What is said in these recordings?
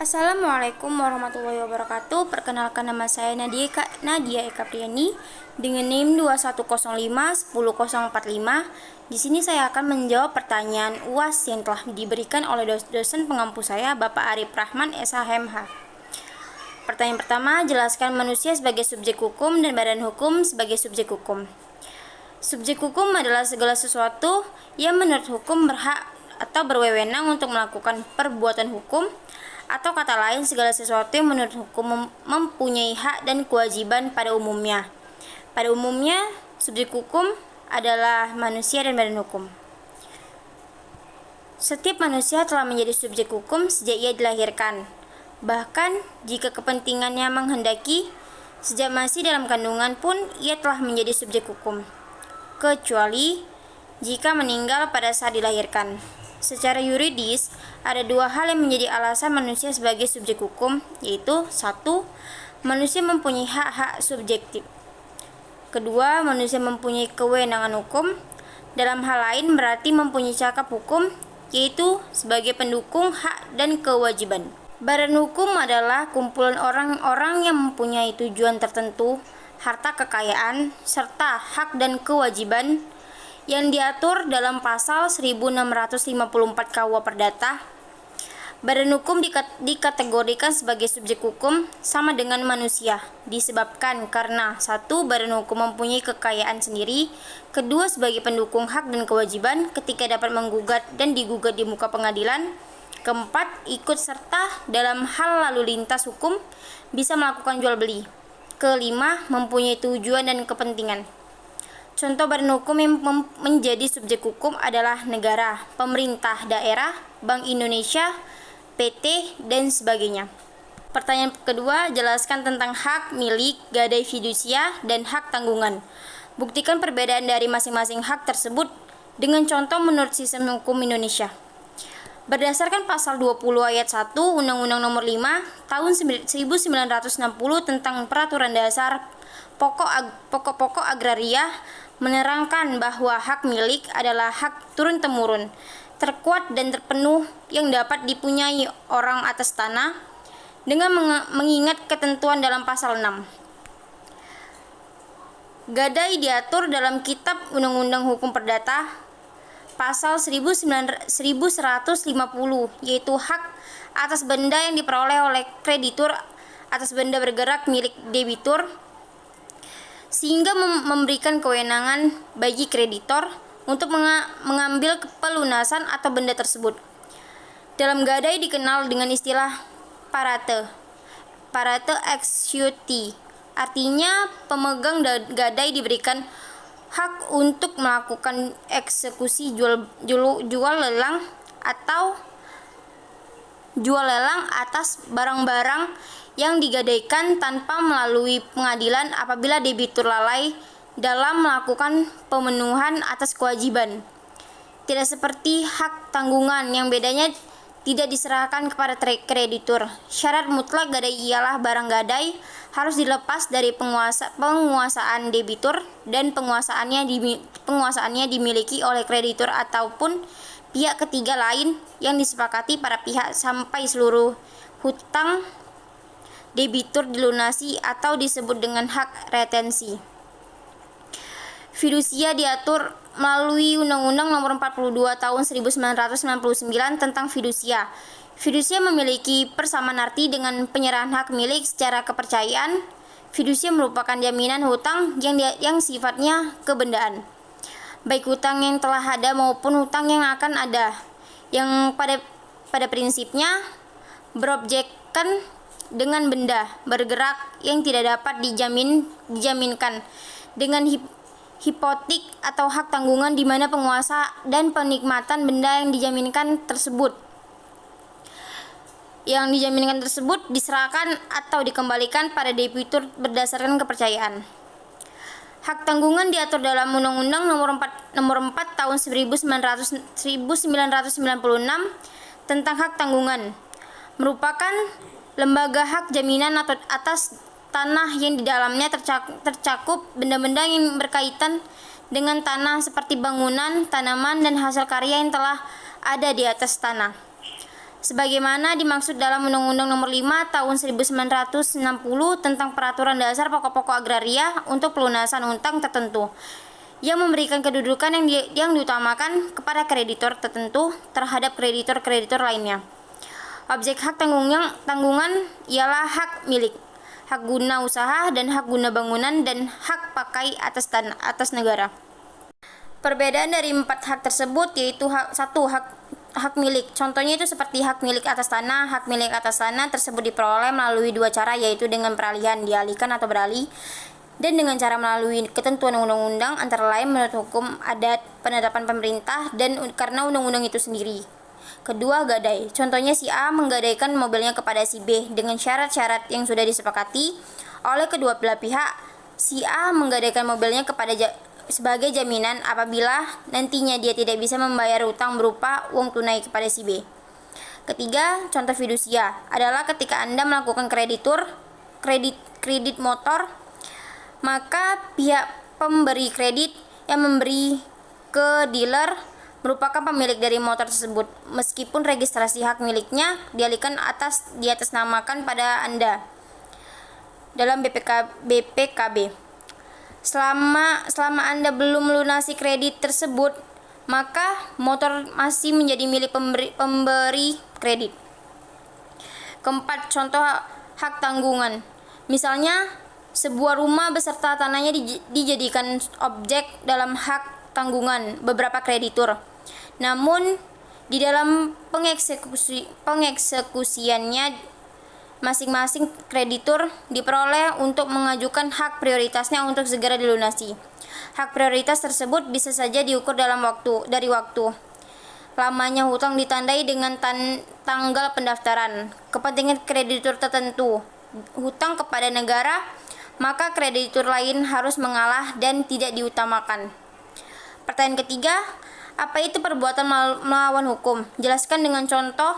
Assalamualaikum warahmatullahi wabarakatuh. Perkenalkan, nama saya Nadia Eka Priani dengan NIM 2105-10045. Di sini saya akan menjawab pertanyaan UAS yang telah diberikan oleh dosen pengampu saya, Bapak Arif Rahman, SHMH. Pertanyaan pertama, jelaskan manusia sebagai subjek hukum dan badan hukum sebagai subjek hukum. Subjek hukum adalah segala sesuatu yang menurut hukum berhak atau berwenang untuk melakukan perbuatan hukum, atau kata lain segala sesuatu yang menurut hukum mempunyai hak dan kewajiban pada umumnya. Pada umumnya, subjek hukum adalah manusia dan badan hukum. Setiap manusia telah menjadi subjek hukum sejak ia dilahirkan. Bahkan jika kepentingannya menghendaki, sejak masih dalam kandungan pun ia telah menjadi subjek hukum, kecuali jika meninggal pada saat dilahirkan. Secara yuridis, ada dua hal yang menjadi alasan manusia sebagai subjek hukum, yaitu: satu, manusia mempunyai hak-hak subjektif. Kedua, manusia mempunyai kewenangan hukum. Dalam hal lain berarti mempunyai cakap hukum, yaitu sebagai pendukung hak dan kewajiban. Badan hukum adalah kumpulan orang-orang yang mempunyai tujuan tertentu, harta kekayaan, serta hak dan kewajiban yang diatur dalam pasal 1654 KUH Perdata. Badan hukum dikategorikan sebagai subjek hukum sama dengan manusia, disebabkan karena: satu, badan hukum mempunyai kekayaan sendiri; kedua, sebagai pendukung hak dan kewajiban ketika dapat menggugat dan digugat di muka pengadilan; keempat, ikut serta dalam hal lalu lintas hukum, bisa melakukan jual beli; kelima, mempunyai tujuan dan kepentingan. Contoh badan hukum yang menjadi subjek hukum adalah negara, pemerintah daerah, Bank Indonesia, PT, dan sebagainya. Pertanyaan kedua, jelaskan tentang hak milik, gadai fidusia, dan hak tanggungan. Buktikan perbedaan dari masing-masing hak tersebut dengan contoh menurut sistem hukum Indonesia. Berdasarkan pasal 20 ayat 1 Undang-Undang Nomor 5 Tahun 1960 tentang Peraturan Dasar Pokok-pokok agraria, menerangkan bahwa hak milik adalah hak turun-temurun, terkuat dan terpenuh yang dapat dipunyai orang atas tanah, dengan mengingat ketentuan dalam pasal 6. Gadai diatur dalam Kitab Undang-Undang Hukum Perdata pasal 1150, yaitu hak atas benda yang diperoleh oleh kreditur atas benda bergerak milik debitur, sehingga memberikan kewenangan bagi kreditor untuk mengambil pelunasan atau benda tersebut. Dalam gadai dikenal dengan istilah parate ex siuti, artinya pemegang gadai diberikan hak untuk melakukan eksekusi jual lelang atas barang-barang yang digadaikan tanpa melalui pengadilan apabila debitur lalai dalam melakukan pemenuhan atas kewajiban. Tidak seperti hak tanggungan yang bedanya tidak diserahkan kepada kreditur. Syarat mutlak gadai ialah barang gadai harus dilepas dari penguasaan debitur dan penguasaannya dimiliki oleh kreditur ataupun pihak ketiga lain yang disepakati para pihak sampai seluruh hutang debitur dilunasi atau disebut dengan hak retensi. Fidusia diatur melalui Undang-Undang Nomor 42 Tahun 1999 tentang fidusia. Fidusia memiliki persamaan arti dengan penyerahan hak milik secara kepercayaan. Fidusia merupakan jaminan hutang yang sifatnya kebendaan, baik hutang yang telah ada maupun hutang yang akan ada, yang pada prinsipnya berobjekkan dengan benda bergerak yang tidak dapat dijaminkan dengan hipotek atau hak tanggungan, di mana penguasa dan penikmatan benda yang dijaminkan tersebut diserahkan atau dikembalikan pada debitur berdasarkan kepercayaan. Hak tanggungan diatur dalam Undang-Undang Nomor 4 Tahun 1996 tentang hak tanggungan, merupakan lembaga hak jaminan atas tanah yang di dalamnya tercakup benda-benda yang berkaitan dengan tanah seperti bangunan, tanaman, dan hasil karya yang telah ada di atas tanah. sebagaimana dimaksud dalam Undang-Undang Nomor 5 Tahun 1960 tentang Peraturan Dasar Pokok-pokok Agraria untuk pelunasan utang tertentu, yang memberikan kedudukan yang diutamakan kepada kreditor tertentu terhadap kreditor-kreditor lainnya. Objek hak tanggungan ialah hak milik, hak guna usaha dan hak guna bangunan, dan hak pakai atas negara. Perbedaan dari 4 hak tersebut yaitu hak milik. Contohnya itu seperti hak milik atas tanah. Hak milik atas tanah tersebut diperoleh melalui 2 cara, yaitu dengan peralihan, dialihkan atau beralih, dan dengan cara melalui ketentuan undang-undang, antara lain menurut hukum adat, penetapan pemerintah, dan karena undang-undang itu sendiri. Kedua, gadai. Contohnya si A menggadaikan mobilnya kepada si B dengan syarat-syarat yang sudah disepakati oleh kedua belah pihak. Si A menggadaikan mobilnya sebagai jaminan apabila nantinya dia tidak bisa membayar utang berupa uang tunai kepada si B. Ketiga, contoh fidusia adalah ketika Anda melakukan kredit motor, maka pihak pemberi kredit yang memberi ke dealer merupakan pemilik dari motor tersebut, meskipun registrasi hak miliknya diatasnamakan pada Anda dalam BPKB. Selama Anda belum melunasi kredit tersebut, maka motor masih menjadi milik pemberi kredit. Keempat, contoh hak tanggungan. Misalnya, sebuah rumah beserta tanahnya dijadikan objek dalam hak tanggungan beberapa kreditur. Namun, di dalam pengeksekusiannya, masing-masing kreditur diperoleh untuk mengajukan hak prioritasnya untuk segera dilunasi. Hak prioritas tersebut bisa saja diukur dari waktu. Lamanya hutang ditandai dengan tanggal pendaftaran. Kepentingan kreditur tertentu, hutang kepada negara, maka kreditur lain harus mengalah dan tidak diutamakan. Pertanyaan ketiga, apa itu perbuatan melawan hukum? Jelaskan dengan contoh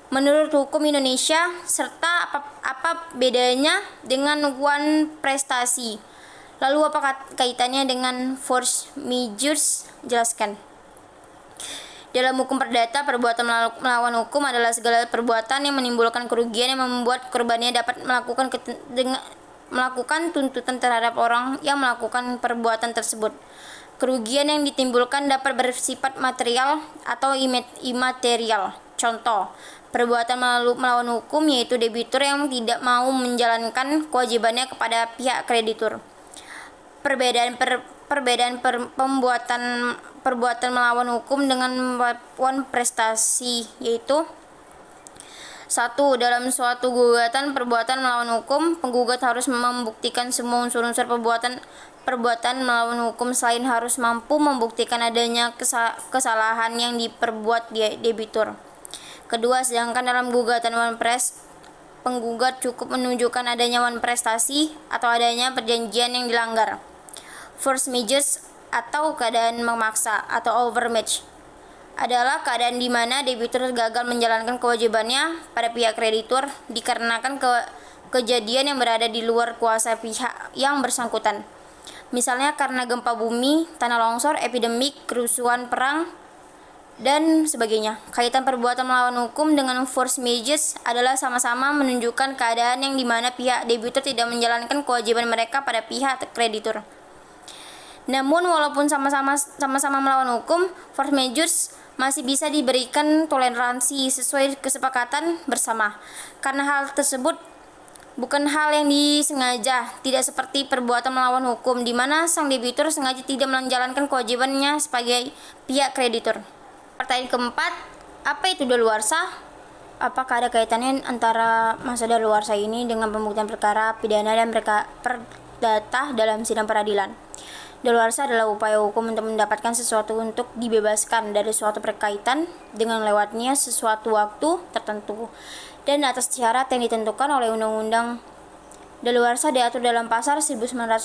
menurut hukum Indonesia, serta apa bedanya dengan one prestasi. Lalu apa kaitannya dengan force majeure? Jelaskan. Dalam hukum perdata, perbuatan melawan hukum adalah segala perbuatan yang menimbulkan kerugian yang membuat korbannya dapat melakukan tuntutan terhadap orang yang melakukan perbuatan tersebut. Kerugian yang ditimbulkan dapat bersifat material atau imaterial. Contoh, perbuatan melawan hukum yaitu debitur yang tidak mau menjalankan kewajibannya kepada pihak kreditur. Perbedaan perbuatan melawan hukum dengan one prestasi yaitu: 1. Dalam suatu gugatan perbuatan melawan hukum, penggugat harus membuktikan semua unsur-unsur perbuatan melawan hukum selain harus mampu membuktikan adanya kesalahan yang diperbuat debitur. Kedua, sedangkan dalam gugatan one press, penggugat cukup menunjukkan adanya one prestasi atau adanya perjanjian yang dilanggar. Force majeure atau keadaan memaksa atau overmatch adalah keadaan di mana debitur gagal menjalankan kewajibannya pada pihak kreditur dikarenakan kejadian yang berada di luar kuasa pihak yang bersangkutan. Misalnya karena gempa bumi, tanah longsor, epidemik, kerusuhan, perang, dan sebagainya. Kaitan perbuatan melawan hukum dengan force majeure adalah sama-sama menunjukkan keadaan yang dimana pihak debitur tidak menjalankan kewajiban mereka pada pihak kreditur. Namun walaupun sama-sama melawan hukum, force majeure masih bisa diberikan toleransi sesuai kesepakatan bersama. Karena hal tersebut bukan hal yang disengaja, tidak seperti perbuatan melawan hukum di mana sang debitur sengaja tidak menjalankan kewajibannya sebagai pihak kreditur. Pertanyaan keempat, apa itu daluarsa? Apakah ada kaitannya antara masa daluarsa ini dengan pembuktian perkara pidana dan perdata dalam sidang peradilan? Daluarsa adalah upaya hukum untuk mendapatkan sesuatu untuk dibebaskan dari suatu perkaitan dengan lewatnya sesuatu waktu tertentu dan atas syarat yang ditentukan oleh undang-undang. Daluarsa diatur dalam pasal 1946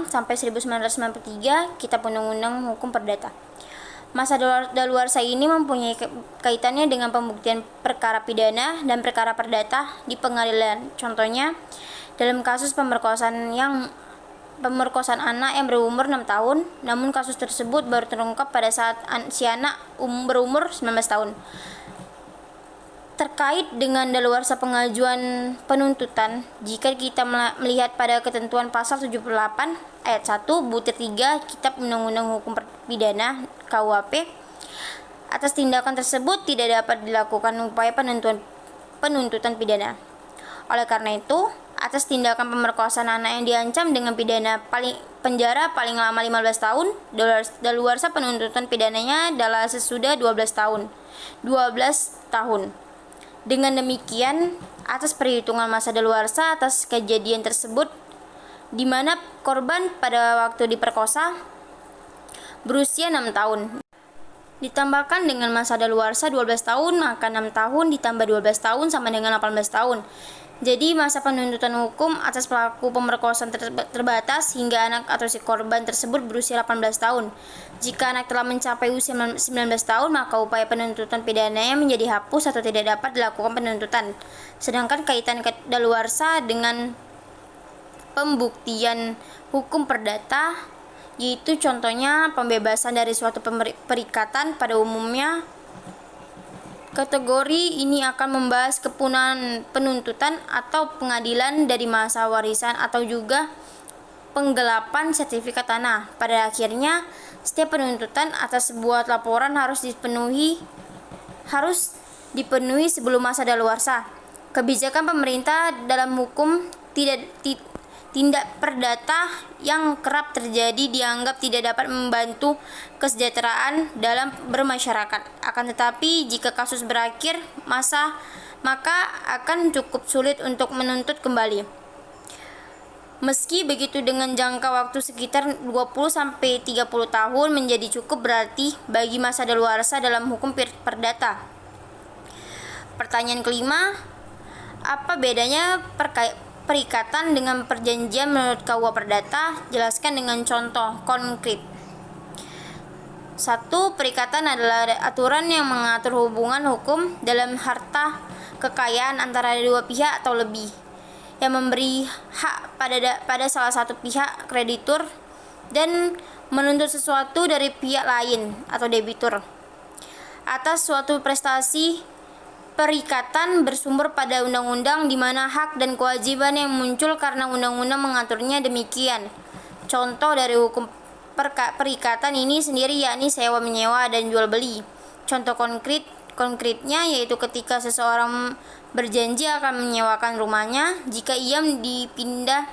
sampai 1993 Kitab Undang-Undang Hukum Perdata. Masa daluarsa ini mempunyai kaitannya dengan pembuktian perkara pidana dan perkara perdata di pengadilan. Contohnya, dalam kasus pemerkosaan anak yang berumur 6 tahun, namun kasus tersebut baru terungkap pada saat si anak berumur 19 tahun. Terkait dengan daluarsa pengajuan penuntutan, jika kita melihat pada ketentuan pasal 78 ayat 1 butir 3 Kitab Undang-Undang Hukum Pidana KUHP, atas tindakan tersebut tidak dapat dilakukan upaya penuntutan pidana. Oleh karena itu, atas tindakan pemerkosaan anak yang diancam dengan pidana penjara paling lama 15 tahun, daluarsa penuntutan pidananya adalah sesudah 12 tahun. Dengan demikian, atas perhitungan masa daluarsa atas kejadian tersebut, di mana korban pada waktu diperkosa berusia 6 tahun. Ditambahkan dengan masa daluarsa 12 tahun, maka 6 tahun ditambah 12 tahun sama dengan 18 tahun. Jadi masa penuntutan hukum atas pelaku pemerkosaan terbatas hingga anak atau si korban tersebut berusia 18 tahun. Jika anak telah mencapai usia 19 tahun, maka upaya penuntutan pidananya menjadi hapus atau tidak dapat dilakukan penuntutan. Sedangkan kaitan daluarsa dengan pembuktian hukum perdata, yaitu contohnya pembebasan dari suatu perikatan pada umumnya. Kategori ini akan membahas kepunahan penuntutan atau pengadilan dari masa warisan atau juga penggelapan sertifikat tanah. Pada akhirnya, setiap penuntutan atas sebuah laporan harus dipenuhi sebelum masa daluarsa. Kebijakan pemerintah dalam hukum tindak perdata yang kerap terjadi dianggap tidak dapat membantu kesejahteraan dalam bermasyarakat. Akan tetapi, jika kasus berakhir, maka akan cukup sulit untuk menuntut kembali. Meski begitu, dengan jangka waktu sekitar 20-30 tahun menjadi cukup berarti bagi masa daluarsa dalam hukum perdata. Pertanyaan kelima, apa bedanya perikatan dengan perjanjian menurut KUH Perdata? Jelaskan dengan contoh konkret. 1. Perikatan adalah aturan yang mengatur hubungan hukum dalam harta kekayaan antara dua pihak atau lebih, yang memberi hak pada salah satu pihak kreditur dan menuntut sesuatu dari pihak lain atau debitur atas suatu prestasi. Perikatan bersumber pada undang-undang di mana hak dan kewajiban yang muncul karena undang-undang mengaturnya demikian. Contoh dari hukum perikatan ini sendiri yakni sewa menyewa dan jual beli. Contoh konkretnya yaitu ketika seseorang berjanji akan menyewakan rumahnya jika ia dipindah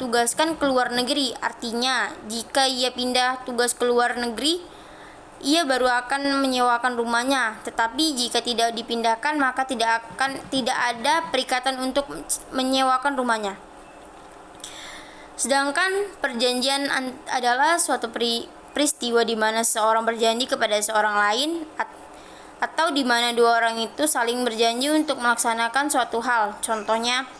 tugaskan ke luar negeri. Artinya, jika ia pindah tugas ke luar negeri, ia baru akan menyewakan rumahnya, tetapi jika tidak dipindahkan maka tidak ada perikatan untuk menyewakan rumahnya. Sedangkan perjanjian adalah suatu peristiwa di mana seorang berjanji kepada seorang lain atau di mana dua orang itu saling berjanji untuk melaksanakan suatu hal. Contohnya,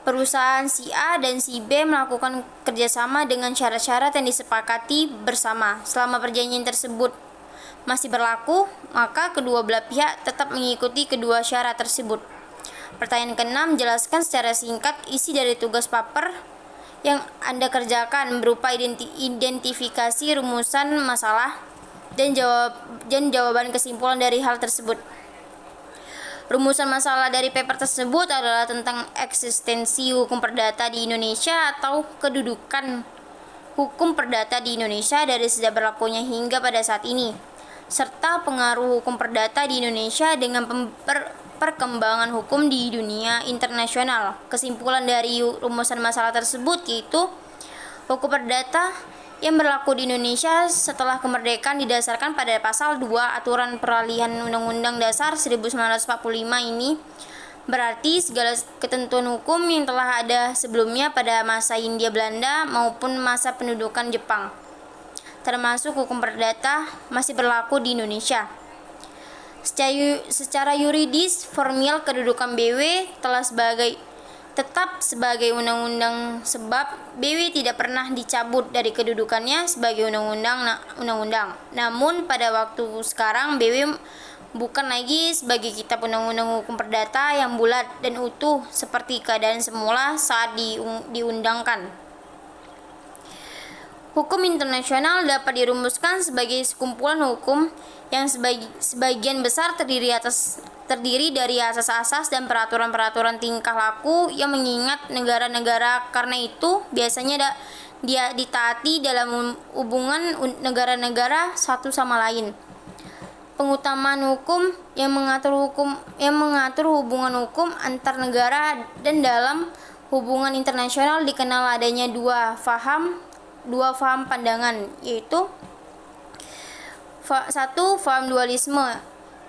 perusahaan si A dan si B melakukan kerjasama dengan syarat-syarat yang disepakati bersama. Selama perjanjian tersebut masih berlaku, maka kedua belah pihak tetap mengikuti kedua syarat tersebut. Pertanyaan ke-6, jelaskan secara singkat isi dari tugas paper yang Anda kerjakan berupa identifikasi rumusan masalah dan jawaban kesimpulan dari hal tersebut. Rumusan masalah dari paper tersebut adalah tentang eksistensi hukum perdata di Indonesia atau kedudukan hukum perdata di Indonesia dari sejak berlakunya hingga pada saat ini, serta pengaruh hukum perdata di Indonesia dengan perkembangan hukum di dunia internasional. Kesimpulan dari rumusan masalah tersebut yaitu hukum perdata yang berlaku di Indonesia setelah kemerdekaan didasarkan pada pasal 2 Aturan Peralihan Undang-Undang Dasar 1945 ini berarti segala ketentuan hukum yang telah ada sebelumnya pada masa Hindia Belanda maupun masa pendudukan Jepang, termasuk hukum perdata, masih berlaku di Indonesia. Secara yuridis, formil kedudukan BW tetap sebagai undang-undang sebab BW tidak pernah dicabut dari kedudukannya sebagai undang-undang. Namun pada waktu sekarang BW bukan lagi sebagai kitab undang-undang hukum perdata yang bulat dan utuh seperti keadaan semula saat diundangkan. Hukum internasional dapat dirumuskan sebagai sekumpulan hukum yang sebagian besar terdiri dari asas-asas dan peraturan-peraturan tingkah laku yang mengingat negara-negara. Karena itu, biasanya dia ditaati dalam hubungan negara-negara satu sama lain. Pengutamaan hukum yang mengatur hubungan hukum antar negara, dan dalam hubungan internasional dikenal adanya dua faham pandangan, yaitu satu, faham dualisme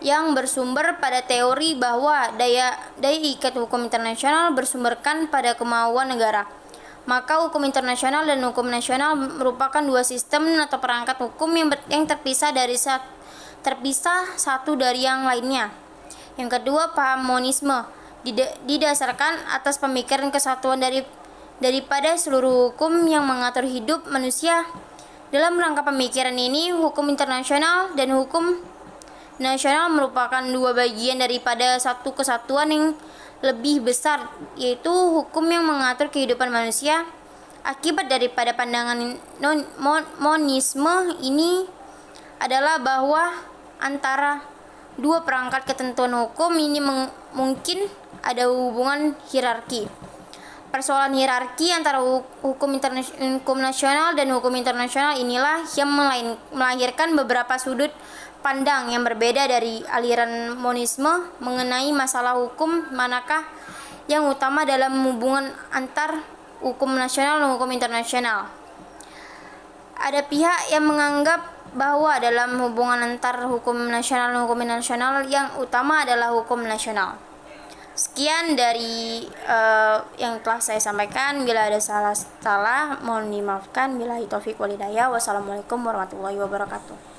yang bersumber pada teori bahwa daya ikat hukum internasional bersumberkan pada kemauan negara. Maka hukum internasional dan hukum nasional merupakan dua sistem atau perangkat hukum yang terpisah satu dari yang lainnya. Yang kedua, paham monisme didasarkan atas pemikiran kesatuan daripada seluruh hukum yang mengatur hidup manusia. Dalam rangka pemikiran ini, hukum internasional dan hukum nasional merupakan dua bagian daripada satu kesatuan yang lebih besar, yaitu hukum yang mengatur kehidupan manusia. Akibat daripada pandangan monisme ini adalah bahwa antara dua perangkat ketentuan hukum ini mungkin ada hubungan hierarki. Persoalan hierarki antara hukum nasional dan hukum internasional inilah yang melahirkan beberapa sudut pandang yang berbeda dari aliran monisme mengenai masalah hukum manakah yang utama dalam hubungan antar hukum nasional dan hukum internasional. Ada pihak yang menganggap bahwa dalam hubungan antar hukum nasional dan hukum internasional yang utama adalah hukum nasional. Sekian dari yang telah saya sampaikan. Bila ada salah mohon dimaafkan. Billahi taufiq wal hidayah. Wassalamualaikum warahmatullahi wabarakatuh.